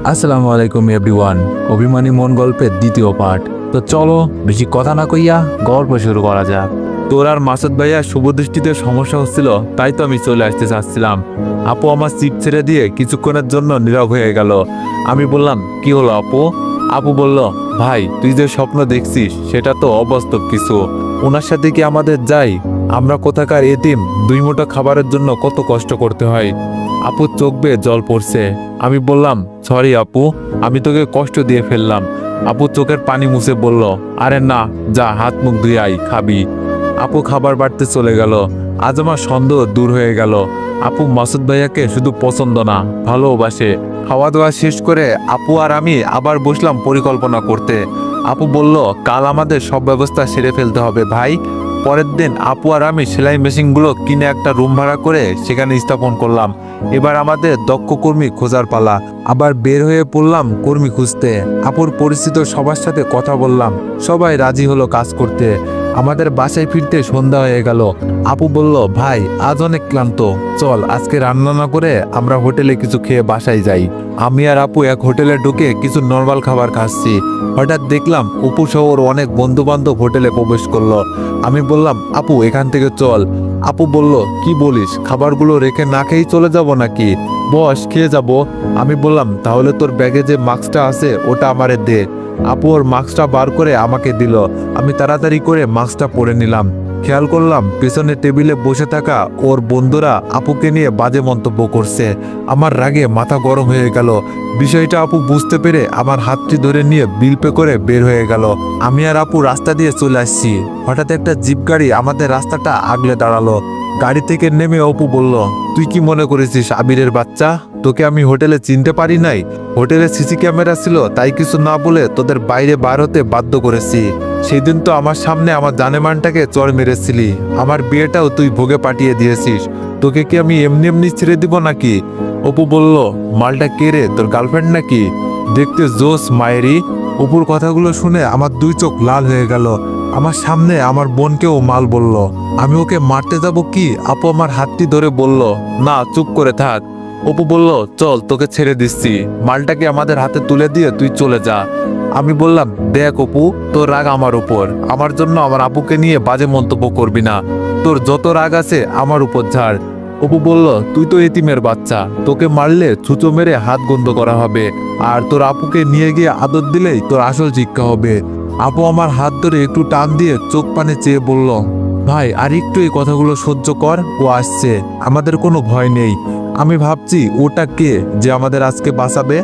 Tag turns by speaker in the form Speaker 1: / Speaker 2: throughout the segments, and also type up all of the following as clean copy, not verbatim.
Speaker 1: আসসালামু আলাইকুম এভরিওয়ান। অভিমানী মন গল্পের দ্বিতীয় পার্ট। তো চলো বেশি কথা না কইয়া গল্প শুরু করা যাক। তোর আর মাসুদ ভাইয়া শুভদৃষ্টিতে সমস্যা হচ্ছিল, তাই তো আমি চলে আসতে চাচ্ছিলাম। আপু আমার সিট ছেড়ে দিয়ে কিছুক্ষণের জন্য নীরব হয়ে গেল। আমি বললাম, কি হলো আপু? আপু বলল, ভাই তুই যে স্বপ্ন দেখছিস সেটা তো অবাস্তব কিছু। ওনার সাথে কি আমাদের যাই? আমরা কোথাকার এতিম, 2 মুঠো খাবারের জন্য কত কষ্ট করতে হয়। আপুর চোখ বেয়ে জল পড়ছে। আমি বললাম, সরি আপু, আমি তোকে কষ্ট দিয়ে ফেললাম। আপু চোখের পানি মুছে বলল, আরে না, যা হাত মুখ ধুয়ে আই, খাবি। আপু খাবার বাড়তে চলে গেল। আজ আমার সন্দেহ দূর হয়ে গেল। আপু মাসুদ ভাইয়াকে শুধু পছন্দ না, ভালোবাসে। খাওয়া দাওয়া শেষ করে আপু আর আমি আবার বসলাম পরিকল্পনা করতে। আপু বলল, কাল আমাদের সব ব্যবস্থা সেরে ফেলতে হবে ভাই। পরের দিন আপু আর আমি সেলাই মেশিনগুলো কিনে একটা রুম ভাড়া করে সেখানে স্থাপন করলাম। এবার আমাদের দক্ষ কর্মী খোঁজার পালা। আবার বের হয়ে পড়লাম কর্মী খুঁজতে। আপুর পরিচিত সবার সাথে কথা বললাম, সবাই রাজি হলো কাজ করতে। আমাদের বাসায় ফিরতে সন্ধ্যা হয়ে গেল। আপু বলল, ভাই আজ অনেক ক্লান্ত, চল আজকে রান্না না করে আমরা হোটেলে কিছু খেয়ে বাসায় যাই। আমি আর আপু এক হোটেলে ঢুকে কিছু নর্মাল খাবার খাচ্ছি। হঠাৎ দেখলাম অপু সহ ওর অনেক বন্ধু বান্ধব হোটেলে প্রবেশ করলো। আমি বললাম, আপু এখান থেকে চল। আপু বলল, কি বলিস, খাবারগুলো রেখে না খেয়েই চলে যাব নাকি? বস, খেয়ে যাব। আমি বললাম, তাহলে তোর ব্যাগে যে মাস্কটা আছে ওটা আমারে দে। আপু ওর মাস্কটা বার করে আমাকে দিল। আমি তাড়াতাড়ি করে মাস্কটা পরে নিলাম। খেয়াল করলাম পেছনের টেবিলে বসে থাকা ওর বন্ধুরা আপুকে নিয়ে বাজে মন্তব্য করছে। আমার রাগে মাথা গরম হয়ে গেল। বিষয়টা আপু বুঝতে পেরে আমার হাতটি ধরে নিয়ে বিল পে করে বের হয়ে গেল। আমি আর আপু রাস্তা দিয়ে চলে আসছি। হঠাৎ একটা জিপ গাড়ি আমাদের রাস্তাটা আগলে দাঁড়ালো। গাড়ি থেকে নেমে অপু বলল, তুই কি মনে করেছিস আবিরের বাচ্চা? তোকে আমি হোটেলে চিনতে পারি নাই? হোটেলে সিসি ক্যামেরা ছিল, তাই কিছু না বলে তোদের বাইরে বার হতে বাধ্য করেছি। সেদিন তো আমার সামনে আমার জানেমানটাকে চড় মেরেছিলি। আমার বিয়েটাও তুই ভোগে পাঠিয়ে দিয়েছিস। তোকে কি আমি এমনি এমনি ছেড়ে দিব নাকি? অপু বলল, মালটা কে রে, তোর গার্লফ্রেন্ড নাকি? দেখতে জোস মায়েরি। অপুর কথাগুলো শুনে আমার 2 চোখ লাল হয়ে গেল। আমার সামনে আমার বোনকেও মাল বলল। আমি ওকে মারতে যাব কি? আপু আমার হাতটি ধরে বলল, না, চুপ করে থাক। অপু বলল, চল তোকে ছেড়ে দিচ্ছি। মালটাকে আমাদের হাতে তুলে দিয়ে তুই চলে যা। আমি বললাম, দেখ অপু, তোর রাগ আমার উপর। আমার জন্য আমার আপুকে নিয়ে বাজে মন্তব্য করবি না। তোর যত রাগ আছে আমার উপর ঝাড়। অপু বলল, তুই তো এতিমের বাচ্চা, তোকে মারলে ছুঁচো মেরে হাত গন্ধ করা হবে। আর তোর আপুকে নিয়ে গিয়ে আদর দিলেই তোর আসল শিক্ষা হবে। আপু আমার হাত ধরে একটু টান দিয়ে চোখ পানে চেয়ে বলল, ভাই আর একটু এই কথাগুলো সহ্য কর, ও আসছে, আমাদের কোনো ভয় নেই। আমি ভাবছি ওটা কে যে আমাদের আজকে বাঁচাবে।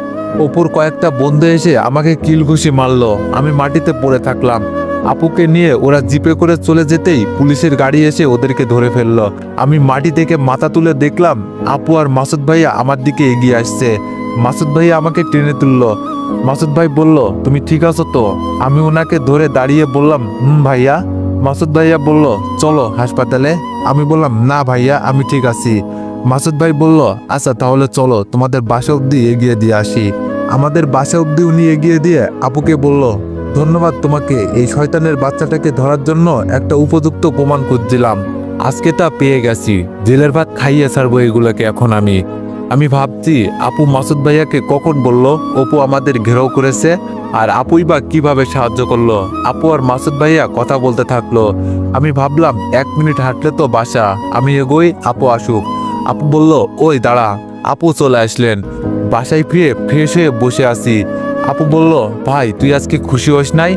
Speaker 1: অপুর কয়েকটা বন্ধু এসে আমাকে কিলঘুষি মারলো। আমি মাটিতে পড়ে থাকলাম। আপুকে নিয়ে ওরা জিপে করে চলে যেতেই পুলিশের গাড়ি এসে ওদেরকে ধরে ফেললো। আমি মাটি থেকে মাথা তুলে দেখলাম আপু আর মাসুদ ভাইয়া আমার দিকে এগিয়ে আসছে। মাসুদ ভাইয়া আমাকে টেনে তুললো। মাসুদ ভাই বলল, তুমি ঠিক আছো তো? আমি ওনাকে ধরে দাঁড়িয়ে বললাম, ভাইয়া। মাসুদ ভাইয়া বলল, চলো হাসপাতালে। আমি বললাম, না ভাইয়া, আমি ঠিক আছি। মাসুদ ভাই বলল, আচ্ছা তাহলে চলো তোমাদের বাসা অব্দি এগিয়ে দিয়ে আসি। আমাদের বাসা অব্দি উনি এগিয়ে দিয়ে আপুকে বলল, ধন্যবাদ তোমাকে, এই শয়তানের বাচ্চাটাকে ধরার জন্য একটা উপযুক্ত প্রমাণ খুঁজছিলাম। আজকে তা পেয়ে গেছি। জেলের ভাত খাইয়ে ছাড়বো এগুলোকে এখন আমি ভাবছি আপু মাসুদ ভাইয়াকে কখন বলল অপু আমাদের ঘেরাও করেছে, আর আপুই বা কিভাবে সাহায্য করলো। আপু আর মাসুদ ভাইয়া কথা বলতে থাকলো। আমি ভাবলাম 1 মিনিট হাঁটলে তো বাসা, আমি এগোই, আপু আসুক। আপু বলল, ওই দাঁড়া। আপু চলে আসলেন। বাসায় ফিরে ফ্রেশ হয়ে বসে আছি। আপু বলল, ভাই তুই আজকে খুশি হস নাই?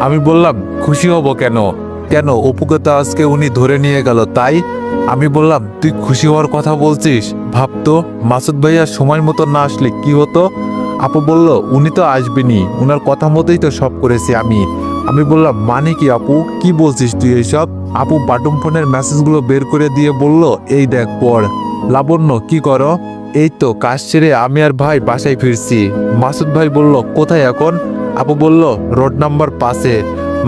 Speaker 1: আমি বললাম, খুশি হব কেন? কেন, অপুকে তো আজকে উনি ধরে নিয়ে গেল, তাই? আমি বললাম, তুই খুশি হওয়ার কথা বলছিস? ভাবতো মাসুদ ভাইয়া সময় মতো না আসলে কি হতো। আপু বলল, উনি তো আসবেনি, উনার কথা মতোই তো সব করেছি আমি বললাম, মানে কি আপু, কি বলছিস তুই এইসব? আপু বাটন ফোনের মেসেজগুলো বের করে দিয়ে বলল, এই দেখ পড়। লাবণ্য, কি করো? এই তো কাজ সেরে আমি আর ভাই বাসায় ফিরছি। মাসুদ ভাই বলল, কোথায় এখন? আপু বলল, রোড নাম্বার 5-এ।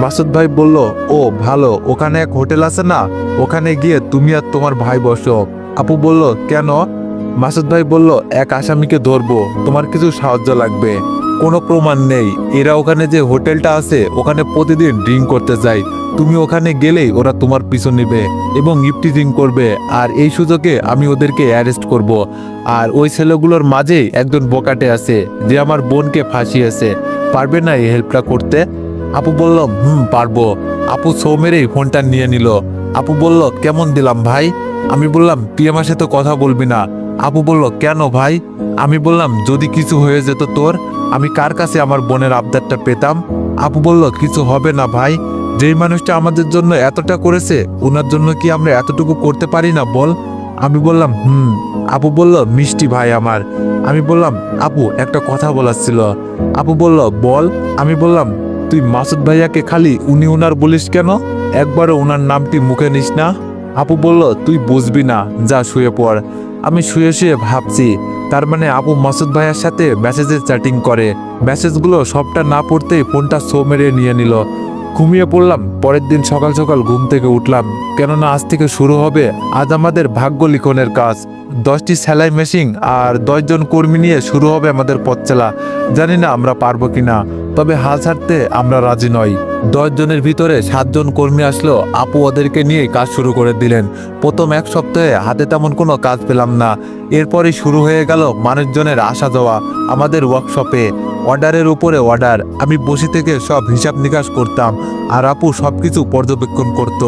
Speaker 1: মাসুদ ভাই বলল, ও ভালো, ওখানে এক হোটেল আছে না, ওখানে গিয়ে তুমি আর তোমার ভাই বসো। আপু বলল, কেন? মাসুদ ভাই বলল, এক আসামিকে ধরবো, তোমার কিছু সাহায্য লাগবে। কোনো প্রমাণ নেই। এরা ওখানে যে হোটেলটা আছে ওখানে প্রতিদিন ড্রিঙ্ক করতে যায়। তুমি ওখানে গেলেই ওরা তোমার পিছু নিবে এবং ইফটিজিং করবে, আর এই সুযোগে আমি ওদেরকে অ্যারেস্ট করব। আর ওই ছেলেগুলোর মাঝেই একজন বোকাটে আছে যে আমার বোনকে ফাঁসিয়েছে। পারবে না এই হেল্পটা করতে? আপু বলল, পারবো। আপু ছৌ মেরেই ফোনটা নিয়ে নিল। আপু বলল, কেমন দিলাম ভাই? আমি বললাম, তুই আমার সাথে কথা বলবি না। আপু বলল, কেন ভাই? আমি বললাম, যদি কিছু হয়ে যেত তোর, আমি কার কাছে আমার বোনের আবদারটা পেতাম? আপু বলল, কিছু হবে না ভাই। যেই মানুষটা আমাদের জন্য এতটা করেছে ওনার জন্য কি আমরা এতটুকু করতে পারি না বল? আমি বললাম, আপু বলল, মিষ্টি ভাই আমার। আমি বললাম, আপু একটা কথা বলার ছিল। আপু বলল, বল। আমি বললাম, তুই মাসুদ ভাইয়াকে খালি উনি উনার বলিস কেন? একবারও ওনার নামটি মুখে নিস না। আপু বলল, তুই বুঝবি না, যা শুয়ে পড়। আমি শুয়ে শুয়ে ভাবছি, তার মানে আপু মাসুদ ভাইয়ার সাথে মেসেজে চ্যাটিং করে। মেসেজগুলো সবটা না পড়তেই ফোনটা ছো মেরে নিয়ে নিল। ঘুমিয়ে পড়লাম। পরের দিন সকাল সকাল ঘুম থেকে উঠলাম, কেননা আজ থেকে শুরু হবে আজ আমাদের ভাগ্য লিখনের কাজ। 10টি সেলাই মেশিন আর 10 জন কর্মী নিয়ে শুরু হবে আমাদের পথ চলা। জানি না আমরা পারবো কিনা, তবে হাল ছাড়তে আমরা রাজি নই। 10 জনের ভিতরে 7 জন কর্মী আসলো। আপু ওদেরকে নিয়ে কাজ শুরু করে দিলেন। প্রথম 1 সপ্তাহে হাতে তেমন কোনো কাজ পেলাম না। এরপরই শুরু হয়ে গেল মানুষজনের আসা যাওয়া আমাদের ওয়ার্কশপে। অর্ডারের উপরে অর্ডার। আমি বসে থেকে সব হিসাব নিকাশ করতাম, আর আপু সবকিছু পর্যবেক্ষণ করত।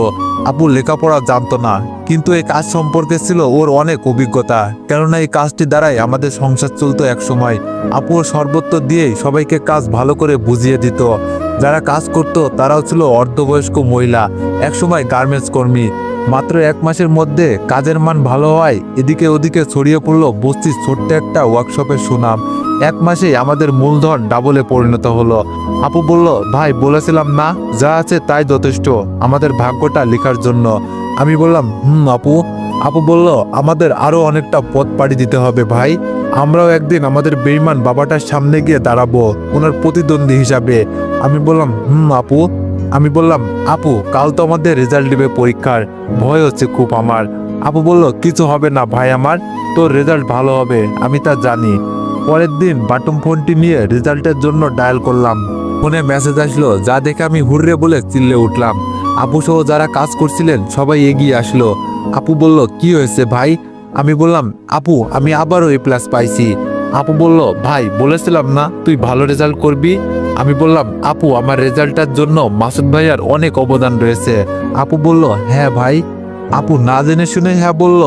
Speaker 1: আপু লেখাপড়া জানতো না, কিন্তু এই কাজ সম্পর্কে ছিল ওর অনেক অভিজ্ঞতা, কেননা এই কাজটি দ্বারাই আমাদের সংসার চলতো এক সময়। আপু সর্বত্র দিয়েই সবাইকে কাজ ভালো করে বুঝিয়ে দিত। যারা কাজ করত তারাও ছিল অর্ধবয়স্ক মহিলা, একসময় গার্মেন্টস কর্মী। মাত্র 1 মাসের মধ্যে কাজের মান ভালো হয় এদিকে ওদিকে ছড়িয়ে পড়লো বস্তির ছোট্ট একটা ওয়ার্কশপের সুনাম। 1 মাসেই আমাদের মূলধন ডাবলে পরিণত হলো। আপু বলল, ভাই বলেছিলাম না, যা আছে তাই যথেষ্ট আমাদের ভাগ্যটা লেখার জন্য। আমি বললাম, আপু। আপু বলল, আমাদের আরো অনেকটা পথ পাড়ি দিতে হবে ভাই। আমরাও একদিন আমাদের বেঈমান বাবাটার সামনে গিয়ে দাঁড়াবো ওনার প্রতিদ্বন্দ্বী হিসাবে। আমি বললাম, আপু। আমি বললাম, আপু কাল তো আমাদের রেজাল্ট দিবে পরীক্ষার, ভয় হচ্ছে খুব আমার। আপু বলল, কিছু হবে না ভাই আমার, তোর রেজাল্ট ভালো হবে, আমি তা জানি। পরের দিন বাটন ফোনটি নিয়ে রেজাল্টের জন্য ডায়াল করলাম। ফোনে মেসেজ আসলো, যা দেখে আমি হুররে বলে চিল্লে উঠলাম। আপু সহ যারা কাজ করছিলেন সবাই এগিয়ে আসলো। আপু বলল, কি হয়েছে ভাই? আমি বললাম, আপু আমি আবারও A+ পাইছি। আপু বলল, ভাই বলেছিলাম না তুই ভালো রেজাল্ট করবি? আমি বললাম, আপু আমার রেজাল্টটার জন্য মাসুদ ভাইয়ার অনেক অবদান রয়েছে। আপু বলল, হ্যাঁ ভাই। আপু না জেনে শুনে হ্যাঁ বলল।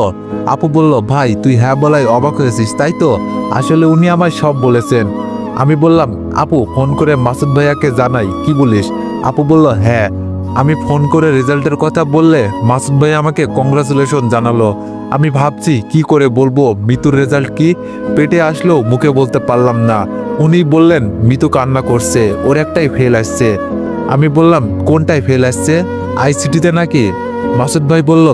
Speaker 1: আপু বলল, ভাই তুই হ্যাঁ বলাই অবাক হয়েছিস তাই তো? আসলে উনি আমায় সব বলেছেন। আমি বললাম, আপু ফোন করে মাসুদ ভাইয়াকে জানাই, কি বলিস? আপু বলল, হ্যাঁ। আমি ফোন করে রেজাল্টের কথা বললে মাসুদ ভাই আমাকে কংগ্রাচুলেশন জানালো। আমি ভাবছি কি করে বলবো মিতুর রেজাল্ট কি, পেটে আসলেও মুখে বলতে পারলাম না। উনি বললেন, মিতু কান্না করছে, ওর একটাই ফেল আসছে। আমি বললাম, কোনটাই ফেল আসছে? ICT-তে নাকি? মাসুদ ভাই বলল,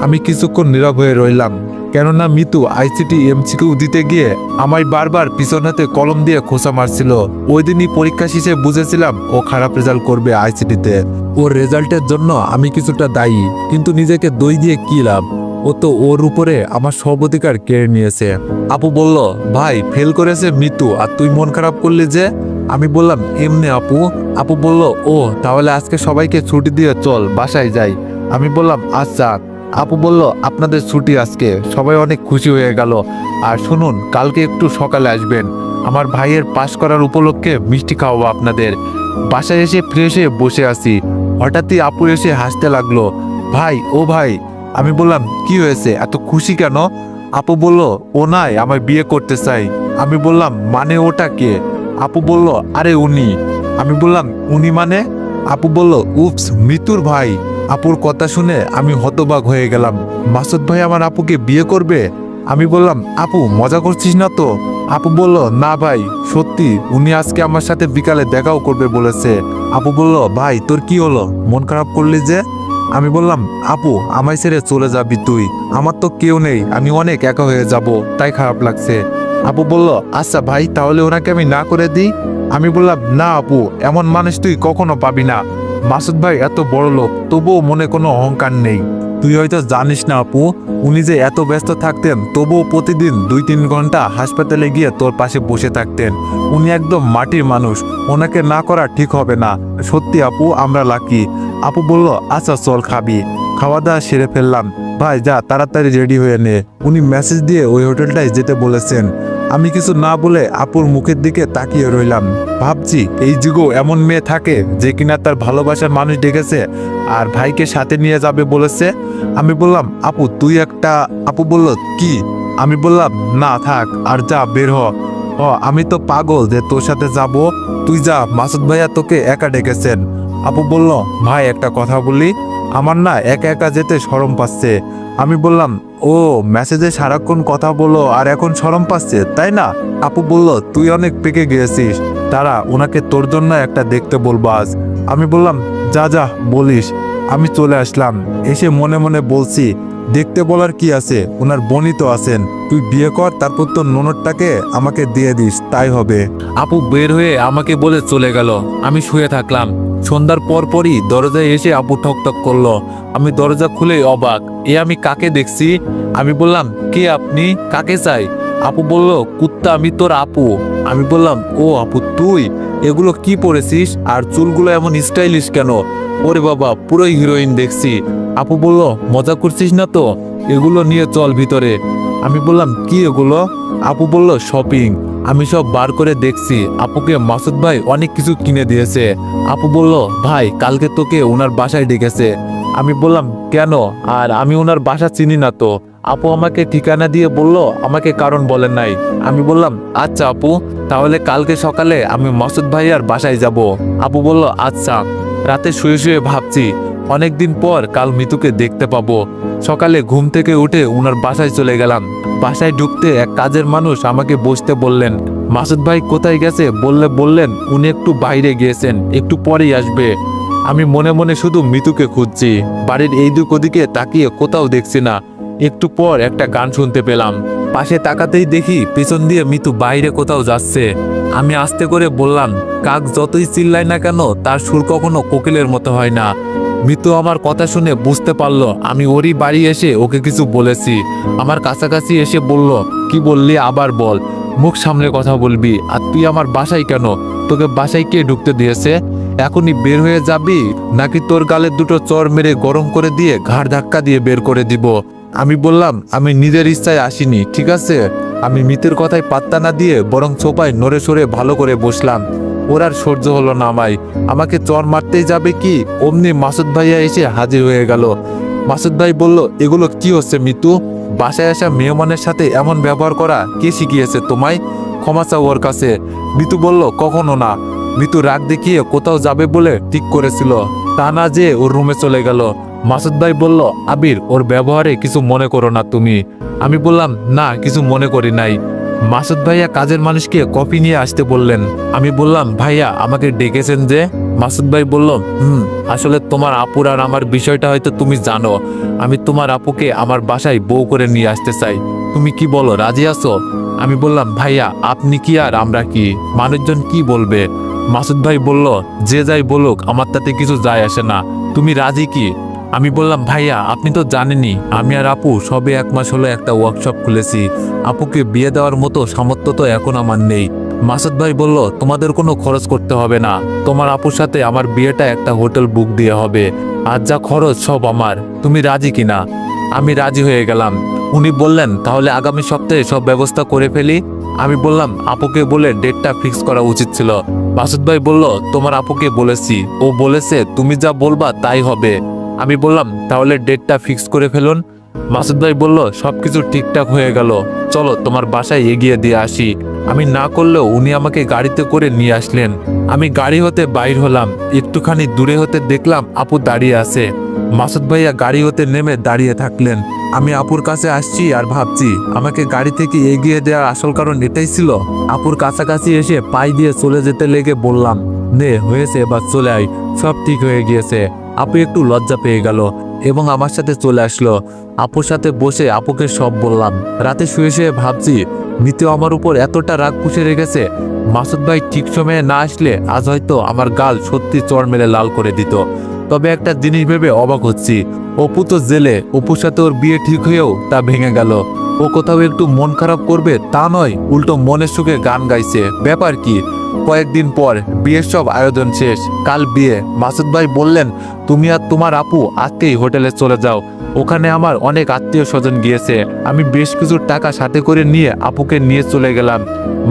Speaker 1: আমি কিছুক্ষণ নীরব হয়ে রইলাম, কেননা মিতু ICT MCQ দিতে গিয়ে আমায় বারবার পিছন হাতে কলম দিয়ে খোঁচা মারছিল। ওই দিনই পরীক্ষা শেষে বুঝেছিলাম ও খারাপ রেজাল্ট করবে ICT-তে। ওর রেজাল্টের জন্য আমি কিছুটা দায়ী, কিন্তু নিজেকে দই দিয়ে কি লাভ? ও তো ওর উপরে আমার সব অধিকার কেড়ে নিয়েছে। আপু বলল, ভাই ফেল করেছে মিতু আর তুই মন খারাপ করলি যে? আমি বললাম, এমনি আপু। আপু বলল, ও তাহলে আজকে সবাইকে ছুটি দিয়ে চল বাসায় যাই। আমি বললাম, আচ্ছা। আপু বলল, আপনাদের ছুটি আজকে, সবাই অনেক খুশি হয়ে গেল। আর শুনুন, কালকে একটু সকালে আসবেন, আমার ভাইয়ের পাশ করার উপলক্ষে মিষ্টি খাওয়াবো আপনাদের। বাসায় এসে ফ্রেশ হয়ে বসে আছি, হঠাৎই আপু এসে হাসতে লাগলো। ভাই, ও ভাই। আমি বললাম, কি হয়েছে, এত খুশি কেন? আপু বলল, ও নাই আমায় বিয়ে করতে চাই। আমি বললাম, মানে ওটা কে? আপু বলল, আরে উনি। আমি বললাম, উনি মানে? আপু বলল, উপস, মিতুর ভাই। আপুর কথা শুনে আমি হতবাক হয়ে গেলাম। মাসুদ ভাই আমার আপুকে বিয়ে করবে? আমি বললাম, আপু মজা করছিস না তো? আপু বলল, না ভাই সত্যি, উনি আজকে আমার সাথে বিকালে দেখাও করবে বলেছে। আপু বলল, ভাই তোর কি হলো, মন খারাপ করলি যে? আমি বললাম, আপু আমায় ছেড়ে চলে যাবি তুই? আমার তো কেউ নেই, আমি অনেক একা হয়ে যাব, তাই খারাপ লাগছে। আপু বলল, আচ্ছা ভাই তাহলে ওনাকে আমি না করে দিই। আমি বললাম, না আপু, এমন মানুষ তুই কখনো পাবি না। মাসুদ ভাই এত বড় লোক, তবুও মনে কোনো অহংকার নেই। তুই হয়তো জানিস না আপু, উনি যে এত ব্যস্ত থাকতেন তবুও প্রতিদিন 2-3 ঘন্টা হাসপাতালে গিয়ে তোর পাশে বসে থাকতেন। উনি একদম মাটির মানুষ, ওনাকে না করা ঠিক হবে না। সত্যি আপু, আমরা লাকি। আপু বলল, আচ্ছা চল খাবি। খাওয়া দাওয়া সেরে ফেললাম। ভাই যা, তাড়াতাড়ি রেডি হয়ে নে। উনি মেসেজ দিয়ে ওই হোটেলটায় যেতে বলেছেন। আমি কিছু না বলে আপুর মুখের দিকে তাকিয়ে রইলাম। ভাবছি এই যুগেও এমন মেয়ে থাকে যে কিনা তার ভালোবাসার মানুষ ডেকেছে আর ভাইকে সাথে নিয়ে যাবে বলেছে। আমি বললাম, আপু তুই একটা। আপু বলল, কি? আমি বললাম, না থাক, আর যা বের হ। আমি তো পাগল যে তোর সাথে যাব। তুই যা, মাসুদ ভাইয়া তোকে একা ডেকেছেন। আপু বলল, ভাই একটা কথা বলি, আমার না একা একা যেতে শরম পাচ্ছে। আমি বললাম, ও মেসেজে সারাক্ষণ কথা বলো আর এখন শরম পাচ্ছে তাই না? আপু বলল, তুই অনেক পেকে গিয়েছিস, তারা ওনাকে তোর জন্য একটা দেখতে বলবো আজ। আমি বললাম, যা যা বলিস। আমি চলে আসলাম, এসে মনে মনে বলছি, দেখতে বলার কি আছে, ওনার বোনই তো আছেন। তুই বিয়ে কর, তারপর তোর ননদটাকে আমাকে দিয়ে দিস, তাই হবে। আপু বের হয়ে আমাকে বলে চলে গেল। আমি শুয়ে থাকলাম। সন্ধ্যার পরই দরজায় এসে আপু ঠকঠক করলো। আমি দরজা খুলে অবাক, আমি কাকে দেখছি? আমি বললাম, কে আপনি, কাকে চাই? আপু বলল, কুত্তা, আমি তোর আপু। আমি বললাম, ও আপু তুই, এগুলো কি পরেছিস আর চুলগুলো এমন স্টাইলিশ কেন? ওরে বাবা, পুরোই হিরোইন দেখছি। আপু বলল, মজা করছিস না তো, এগুলো নিয়ে চল ভিতরে। আমি বললাম, কি এগুলো? আপু বলল, শপিং। আমি সব বার করে দেখছি, আপুকে মাসুদ ভাই অনেক কিছু কিনে দিয়েছে। আপু বলল, ভাই কালকে তোকে ওনার বাসায় ডেকেছে। আমি বললাম, কেন? আর আমি ওনার বাসা চিনি না তো। আপু আমাকে ঠিকানা দিয়ে বলল, আমাকে কারণ বলেন নাই। আমি বললাম, আচ্ছা আপু, তাহলে কালকে সকালে আমি মাসুদ ভাইয়ার বাসায় যাব। আপু বলল, আচ্ছা। রাতে শুয়ে শুয়ে ভাবছি, অনেকদিন পর কাল মিতুকে দেখতে পাবো। সকালে ঘুম থেকে উঠে উনার বাসায় চলে গেলাম। বাসায় ঢুকতে এক কাজের মানুষ আমাকে বসতে বললেন। মাসুদ ভাই কোথায় গেছে বললেন উনি একটু বাইরে গিয়েছেন, একটু পরেই আসবে। আমি মনে মনে শুধু মিতুকে খুঁজছি, বাড়ির এই দিক ওদিকে তাকিয়ে কোথাও দেখছি না। একটু পর একটা গান শুনতে পেলাম। পাশে তাকাতেই দেখি পেছন দিয়ে মিতু বাইরে কোথাও যাচ্ছে। আমি আস্তে করে বললাম, কাক যতই চিল্লায় না কেন তার সুর কখনো কোকিলের মতো হয় না। মিতু আমার কথা শুনে বুঝতে পারলো আমি ওরই বাড়ি এসে ওকে কিছু বলেছি। আমার কাছাকাছি এসে বলল, কি বললি আবার বল, মুখ সামলে কথা বলবি। আর তুই আমার বাসায় কেন? তোকে বাসায় কে ঢুকতে দিয়েছে? এখনই বের হয়ে যাবি নাকি তোর গালে দুটো চর মেরে গরম করে দিয়ে ঘাড় ধাক্কা দিয়ে বের করে দিব? আমি বললাম, আমি নিজের ইচ্ছায় আসিনি, ঠিক আছে? আমি মিতের কথায় পাত্তা না দিয়ে বরং সোফায় নড়ে সরে ভালো করে বসলাম। ওর আর সহ্য হলো না আমাকে চর মারতেই যাবে কি অমনি মাসুদ ভাইয়া এসে হাজির হয়ে গেল। মাসুদ ভাই বলল, এগুলো কি হচ্ছে মিতু? বাসায় আসা মেহমানের সাথে এমন ব্যবহার করা কে শিখিয়েছে তোমায়? ক্ষমা চাও ওর কাছে। মিতু বলল, কখনো না। মিতু রাগ দেখিয়ে কোথাও যাবে বলে ঠিক করেছিল, তা না যে ওর রুমে চলে গেল। মাসুদ ভাই বলল, আবির, ওর ব্যবহারে কিছু মনে করো না তুমি। আমি বললাম, না কিছু মনে করি নাই। মাসুদ ভাইয়া কাজের মানুষকে কফি নিয়ে আসতে বললেন। আমি বললাম, ভাইয়া আমাকে ডেকেছেন যে? মাসুদ ভাই বলল, আসলে তোমার আপুর আর আমার বিষয়টা হয়তো তুমি জানো। আমি তোমার আপুকে আমার বাসায় বউ করে নিয়ে আসতে চাই। তুমি কি বলো, রাজি আছো? আমি বললাম, ভাইয়া আপনি কি আর আমরা কি, মানুষজন কি বলবে? মাসুদ ভাই বলল, যে যাই বলুক আমার তাতে কিছু যায় আসে না, তুমি রাজি কি? আমি বললাম, ভাইয়া আপনি তো জানেনই আমি আর আপু সবে 1 মাস হলো একটা ওয়ার্কশপ খুলেছি। আপুকে বিয়ে দেওয়ার মতো সামর্থ্য তো এখন আমার নেই। মাসুদ ভাই বলল, তোমাদের কোনো খরচ করতে হবে না, তোমার আপুর সাথে আমার বিয়েটা একটা হোটেল বুক দিয়ে হবে, আর যা খরচ সব আমার। তুমি রাজি কিনা? আমি রাজি হয়ে গেলাম। উনি বললেন, তাহলে আগামী সপ্তাহে সব ব্যবস্থা করে ফেলি। আমি বললাম, আপুকে বলে ডেটটা ফিক্স করা উচিত ছিল। মাসুদ ভাই বলল, তোমার আপুকে বলেছি, ও বলেছে তুমি যা বলবা তাই হবে। আমি বললাম, তাহলে ডেটটা ফিক্স করে ফেলুন। মাসুদ ভাই বলল, সবকিছু ঠিকঠাক হয়ে গেল, চলো তোমার বাসায় এগিয়ে দিয়ে আসি। আমি না করলেও উনি আমাকে গাড়িতে করে নিয়ে আসলেন। আমি গাড়ি হতে বাইর হলাম। একটুখানি দূরে হতে দেখলাম আপু দাঁড়িয়ে আছে। মাসুদ ভাইয়া গাড়ি হতে নেমে দাঁড়িয়ে থাকলেন। আমি আপুর কাছে আসছি আর ভাবছি আমাকে গাড়ি থেকে এগিয়ে দেওয়ার আসল কারণ এটাই ছিল। আপুর কাছাকাছি এসে পাই দিয়ে চলে যেতে লেগে বললাম, নে হয়েছে, এবার চলে আয়, সব ঠিক হয়ে গিয়েছে। আপু একটু লজ্জা পেয়ে গেল এবং আমার সাথে চলে আসলো। আপুর সাথে বসে আপুকে সব বললাম। রাতে শুয়ে শুয়ে ভাবছি, মিতু আমার উপর এতটা রাগ পুষে রেখেছে। মাসুদ ভাই ঠিক সময়ে না আসলে আজ হয়তো আমার গাল সত্যি চড় মেরে লাল করে দিত। তবে একটা জিনিস ভেবে অবাক হচ্ছি, অপু তো জেলে, অপুর সাথে ওর বিয়ে ঠিক হয়েও তা ভেঙে গেল। ও কোথাও একটু মন খারাপ করবে তা নয়, উল্টো মনের সুখে গান গাইছে। ব্যাপার কি? কয়েকদিন পর বিয়ের সব আয়োজন শেষ। কাল বিয়ে। মাসুদ ভাই বললেন, তুমি আর তোমার আপু আজকেই হোটেলে চলে যাও, ওখানে আমার অনেক আত্মীয় স্বজন গিয়েছে। আমি বেশ কিছু টাকা সাথে করে নিয়ে আপুকে নিয়ে চলে গেলাম।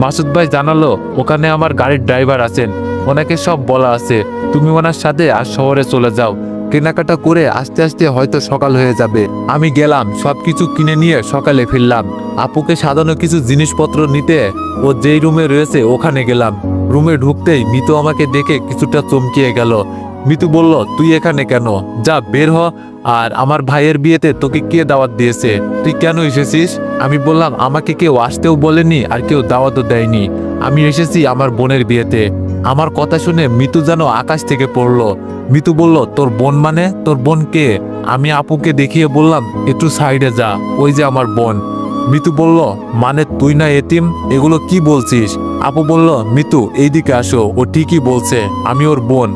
Speaker 1: মাসুদ ভাই জানালো ওখানে আমার গাড়ির ড্রাইভার আছেন, ওনাকে সব বলা আছে, তুমি ওনার সাথে আজ শহরে চলে যাও। কেনাকাটা করে আস্তে আস্তে হয়তো সকাল হয়ে যাবে। আমি গেলাম, সবকিছু কিনে নিয়ে সকালে ফিরলাম। আপুকে সাজানো কিছু জিনিসপত্র নিতে ও যেই রুমে রয়েছে ওখানে গেলাম। রুমে ঢুকতেই মিতু আমাকে দেখে কিছুটা চমকিয়ে গেল। মিতু বলল, তুই এখানে কেন? যা বের হ। আর আমার ভাইয়ের বিয়েতে তোকে কে দাওয়াত দিয়েছে? তুই কেন এসেছিস? আমি বললাম, আমাকে কেউ আসতেও বলেনি আর কেউ দাওয়াতও দেয়নি, আমি এসেছি আমার বোনের বিয়েতে। আমার কথা শুনে মিতু যেন আকাশ থেকে পড়লো। মিতু বলল, তোর বোন মানে? তোর বোন কে? আমি আপুকে দেখিয়ে বললাম, একটু সাইডে যা, ওই যে আমার বোন। মিতু বলল, মানে তুই না এতিম? এগুলো কি বলছিস? আপু বলল, মিতু এইদিকে আসো, ও ঠিকই বলছে, আমি ওর বোন।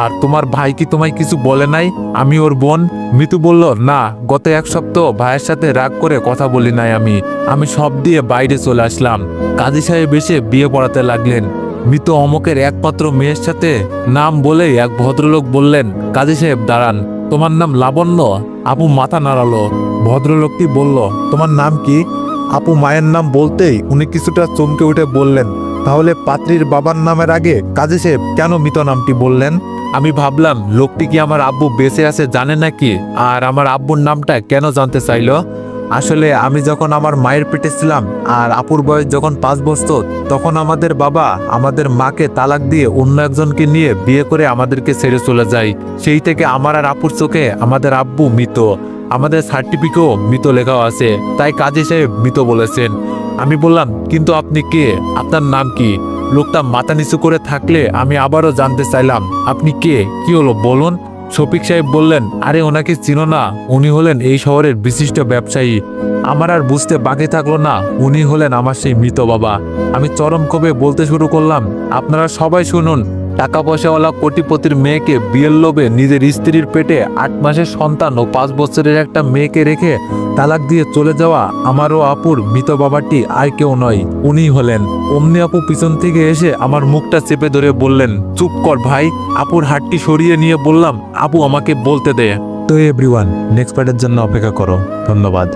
Speaker 1: আর তোমার ভাই কি তোমায় কিছু বলে নাই আমি ওর বোন? মিতু বলল, না, গত এক সপ্তাহ ভাইয়ের সাথে রাগ করে কথা বলি নাই আমি সব দিয়ে বাইরে চলে আসলাম। কাজী সাহেব এসে বিয়ে পড়াতে লাগলেন। মৃত অমকের একমাত্র মেয়ের সাথে নাম বলে এক ভদ্রলোক বললেন, কাজী সাহেব দাঁড়ান, তোমার নাম লাবণ্য? আপু মাথা নাড়ালো। ভদ্রলোকটি বলল, তোমার নাম কি? আপু মায়ের নাম বলতেই উনি কিছুটা চমকে উঠে বললেন, তাহলে পাত্রীর বাবার নামের আগে কাজী সাহেব কেন মৃত নামটি বললেন? আমি ভাবলাম লোকটি কি আমার আব্বু বেঁচে আছে জানে নাকি, আর আমার আব্বুর নামটা কেন জানতে চাইলো। আসলে আমি যখন আমার মায়ের পেটে ছিলাম আর আপুর বয়স যখন 5 বছর, তখন আমাদের বাবা আমাদের মাকে তালাক দিয়ে অন্য একজনকে নিয়ে বিয়ে করে আমাদেরকে ছেড়ে চলে যায়। সেই থেকে আমার আর আপুর চোখে আমাদের আব্বু মৃত। আমাদের সার্টিফিকেটও মৃত লেখাও আছে, তাই কাজী সাহেব মৃত বলেছেন। আমি বললাম, কিন্তু আপনি কে? আপনার নাম কি? লোকটা মাথা নিচু করে থাকলে আমি আবারও জানতে চাইলাম, আপনি কে? কি হলো বলুন। শফিক সাহেব বললেন, আরে ওনাকে চিনো না? উনি হলেন এই শহরের বিশিষ্ট ব্যবসায়ী। আমার আর বুঝতে বাকি থাকলো না, উনি হলেন আমার সেই মৃত বাবা। আমি চরম ক্ষোভে বলতে শুরু করলাম, আপনারা সবাই শুনুন, টাকা পয়সাওয়ালা কোটিপতির মেয়েকে বিয়ের লোভে নিজের স্ত্রীর পেটে 8 মাসের সন্তান ও 5 বছরের একটা মেয়েকে রেখে তালাক দিয়ে চলে যাওয়া আমারও আপুর মৃত বাবাটি আর কেউ নয়, উনিই হলেন। অমনি আপু পিছন থেকে এসে আমার মুখটা চেপে ধরে বললেন, চুপ কর ভাই। আপুর হাতটি সরিয়ে নিয়ে বললাম, আপু আমাকে বলতে দে। তো এভরিওয়ান, নেক্সট পার্টের জন্য অপেক্ষা করো। ধন্যবাদ।